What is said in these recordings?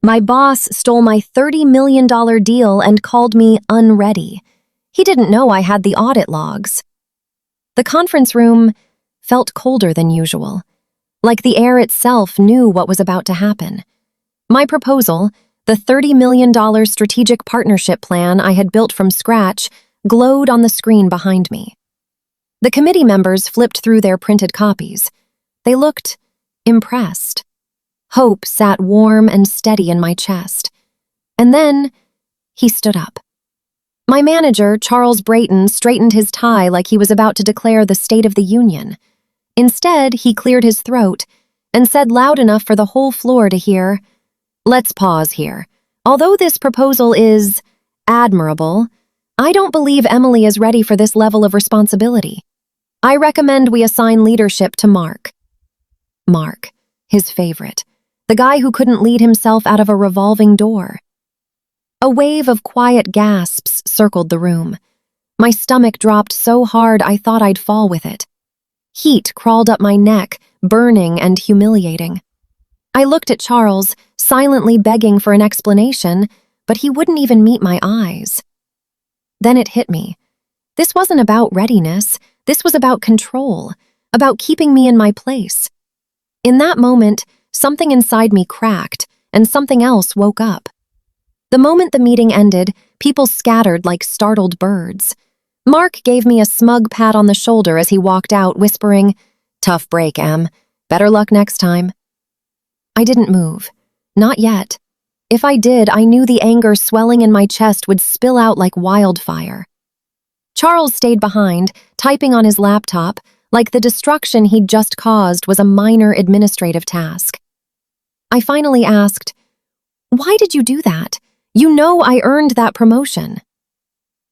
My boss stole my $30 million deal and called me unready. He didn't know I had the audit logs. The conference room felt colder than usual, like the air itself knew what was about to happen. My proposal, the $30 million strategic partnership plan I had built from scratch, glowed on the screen behind me. The committee members flipped through their printed copies. They looked impressed. Hope sat warm and steady in my chest. And then he stood up. My manager, Charles Brayton, straightened his tie like he was about to declare the State of the Union. Instead, he cleared his throat and said loud enough for the whole floor to hear, "Let's pause here. Although this proposal is admirable, I don't believe Emily is ready for this level of responsibility. I recommend we assign leadership to Mark." Mark, his favorite, the guy who couldn't lead himself out of a revolving door. A wave of quiet gasps circled the room. My stomach dropped so hard I thought I'd fall with it. Heat crawled up my neck, burning and humiliating. I looked at Charles, silently begging for an explanation, but he wouldn't even meet my eyes. Then it hit me. This wasn't about readiness. This was about control, about keeping me in my place. In that moment, something inside me cracked, and something else woke up. The moment the meeting ended, people scattered like startled birds. Mark gave me a smug pat on the shoulder as he walked out, whispering, "Tough break, Em. Better luck next time." I didn't move. Not yet. If I did, I knew the anger swelling in my chest would spill out like wildfire. Charles stayed behind, typing on his laptop, like the destruction he'd just caused was a minor administrative task. I finally asked, "Why did you do that? You know I earned that promotion."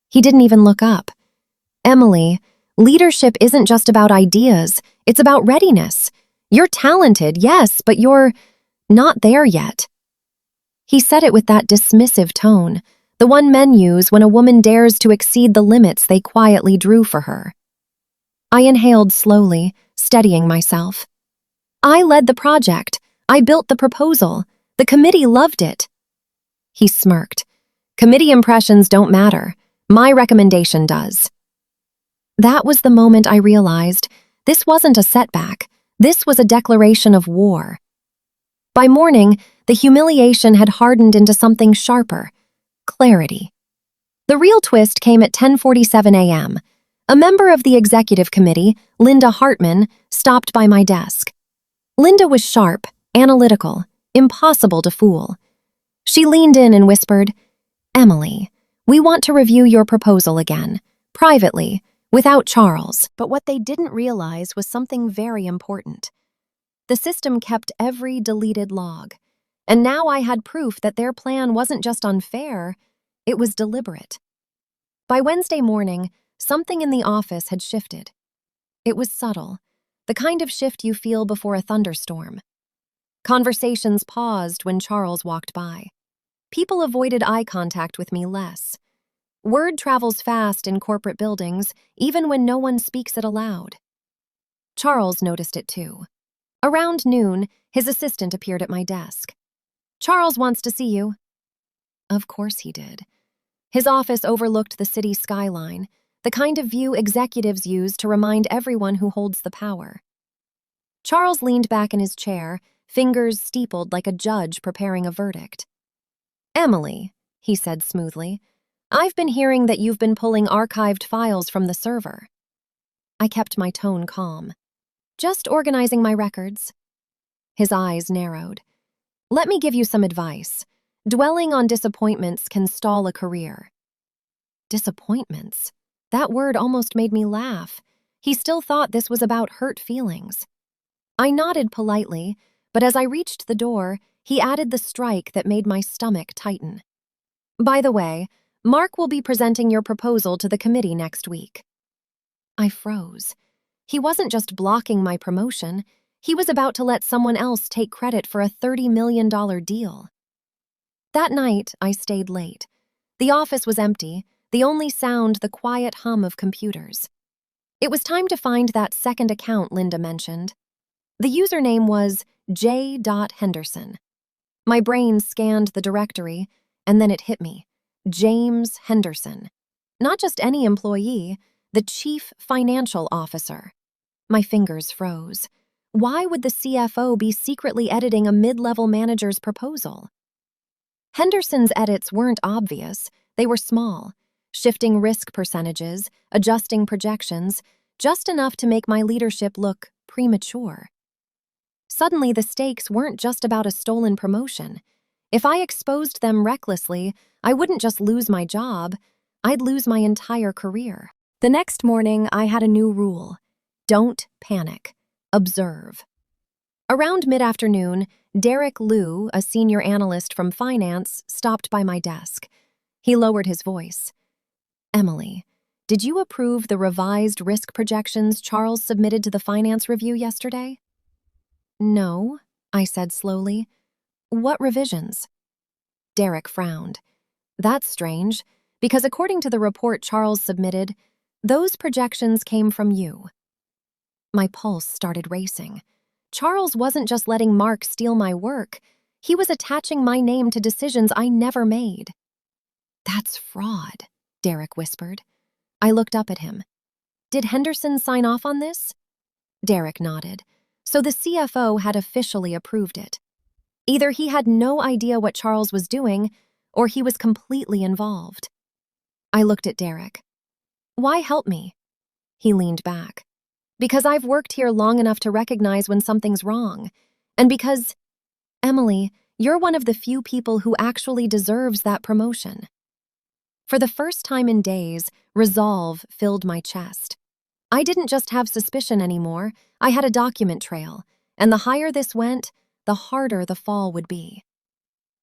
He didn't even look up. "Emily, leadership isn't just about ideas, it's about readiness. You're talented, yes, but you're not there yet." He said it with that dismissive tone, the one men use when a woman dares to exceed the limits they quietly drew for her. I inhaled slowly, steadying myself. "I led the project. I built the proposal. The committee loved it." He smirked. "Committee impressions don't matter. My recommendation does." That was the moment I realized this wasn't a setback. This was a declaration of war. By morning, the humiliation had hardened into something sharper: clarity. The real twist came at 10:47 a.m. A member of the executive committee, Linda Hartman, stopped by my desk. Linda was sharp, analytical, impossible to fool. She leaned in and whispered, "Emily, we want to review your proposal again, privately, without Charles." But what they didn't realize was something very important. The system kept every deleted log, and now I had proof that their plan wasn't just unfair, it was deliberate. By Wednesday morning, something in the office had shifted. It was subtle, the kind of shift you feel before a thunderstorm. Conversations paused when Charles walked by. People avoided eye contact with me less. Word travels fast in corporate buildings, even when no one speaks it aloud. Charles noticed it too. Around noon, his assistant appeared at my desk. "Charles wants to see you." Of course he did. His office overlooked the city skyline, the kind of view executives use to remind everyone who holds the power. Charles leaned back in his chair, fingers steepled like a judge preparing a verdict. "Emily," he said smoothly, "I've been hearing that you've been pulling archived files from the server." I kept my tone calm. "Just organizing my records." His eyes narrowed. "Let me give you some advice. Dwelling on disappointments can stall a career." Disappointments? That word almost made me laugh. He still thought this was about hurt feelings. I nodded politely, but as I reached the door, he added the strike that made my stomach tighten. "By the way, Mark will be presenting your proposal to the committee next week." I froze. He wasn't just blocking my promotion, he was about to let someone else take credit for a $30 million deal. That night, I stayed late. The office was empty, the only sound the quiet hum of computers. It was time to find that second account Linda mentioned. The username was J. Henderson. My brain scanned the directory, and then it hit me. James Henderson. Not just any employee, the chief financial officer. My fingers froze. Why would the CFO be secretly editing a mid-level manager's proposal? Henderson's edits weren't obvious. They were small, shifting risk percentages, adjusting projections, just enough to make my leadership look premature. Suddenly, the stakes weren't just about a stolen promotion. If I exposed them recklessly, I wouldn't just lose my job, I'd lose my entire career. The next morning, I had a new rule. Don't panic. Observe. Around mid-afternoon, Derek Liu, a senior analyst from finance, stopped by my desk. He lowered his voice. Emily, did you approve the revised risk projections Charles submitted to the finance review yesterday? No, I said slowly. What revisions? Derek frowned. That's strange, because according to the report Charles submitted, those projections came from you. My pulse started racing. Charles wasn't just letting Mark steal my work. He was attaching my name to decisions I never made. That's fraud, Derek whispered. I looked up at him. Did Henderson sign off on this? Derek nodded. So the CFO had officially approved it. Either he had no idea what Charles was doing, or he was completely involved. I looked at Derek. Why help me? He leaned back. Because I've worked here long enough to recognize when something's wrong. And because, Emily, you're one of the few people who actually deserves that promotion. For the first time in days, resolve filled my chest. I didn't just have suspicion anymore, I had a document trail, and the higher this went, the harder the fall would be.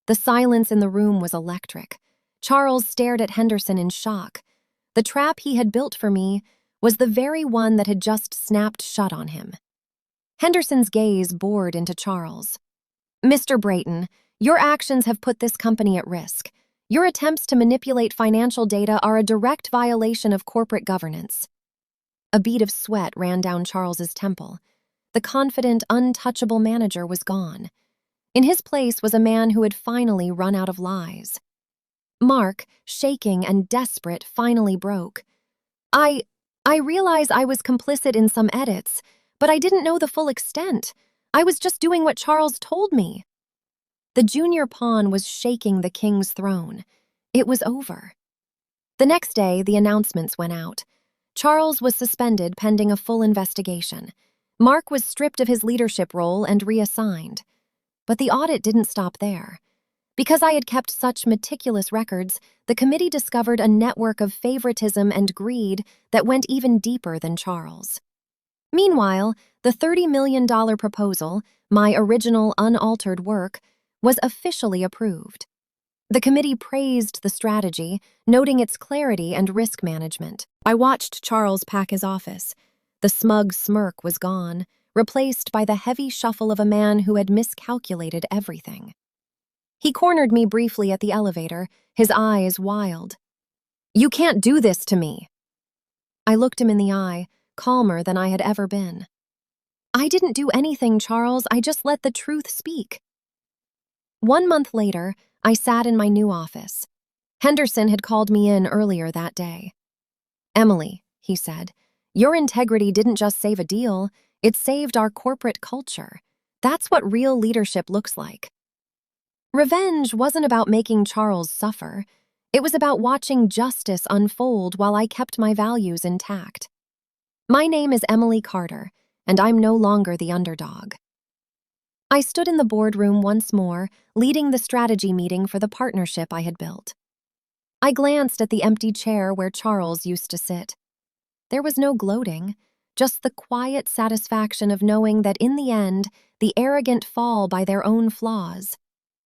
The silence in the room was electric. Charles stared at Henderson in shock. The trap he had built for me was the very one that had just snapped shut on him. Henderson's gaze bored into Charles. Mr. Brayton, your actions have put this company at risk. Your attempts to manipulate financial data are a direct violation of corporate governance. A bead of sweat ran down Charles's temple. The confident, untouchable manager was gone. In his place was a man who had finally run out of lies. Mark, shaking and desperate, finally broke. I realize I was complicit in some edits, but I didn't know the full extent. I was just doing what Charles told me. The junior pawn was shaking the king's throne. It was over. The next day, the announcements went out. Charles was suspended pending a full investigation. Mark was stripped of his leadership role and reassigned. But the audit didn't stop there. Because I had kept such meticulous records, the committee discovered a network of favoritism and greed that went even deeper than Charles. Meanwhile, the $30 million proposal, my original unaltered work, was officially approved. The committee praised the strategy, noting its clarity and risk management. I watched Charles pack his office. The smug smirk was gone, replaced by the heavy shuffle of a man who had miscalculated everything. He cornered me briefly at the elevator, his eyes wild. You can't do this to me. I looked him in the eye, calmer than I had ever been. I didn't do anything, Charles. I just let the truth speak. 1 month later, I sat in my new office. Henderson had called me in earlier that day. Emily, he said, your integrity didn't just save a deal, it saved our corporate culture. That's what real leadership looks like. Revenge wasn't about making Charles suffer. It was about watching justice unfold while I kept my values intact. My name is Emily Carter, and I'm no longer the underdog. I stood in the boardroom once more, leading the strategy meeting for the partnership I had built. I glanced at the empty chair where Charles used to sit. There was no gloating, just the quiet satisfaction of knowing that in the end, the arrogant fall by their own flaws,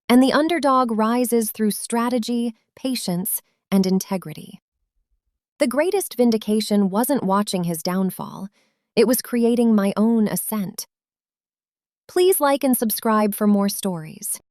and the underdog rises through strategy, patience, and integrity. The greatest vindication wasn't watching his downfall, it was creating my own ascent. Please like and subscribe for more stories.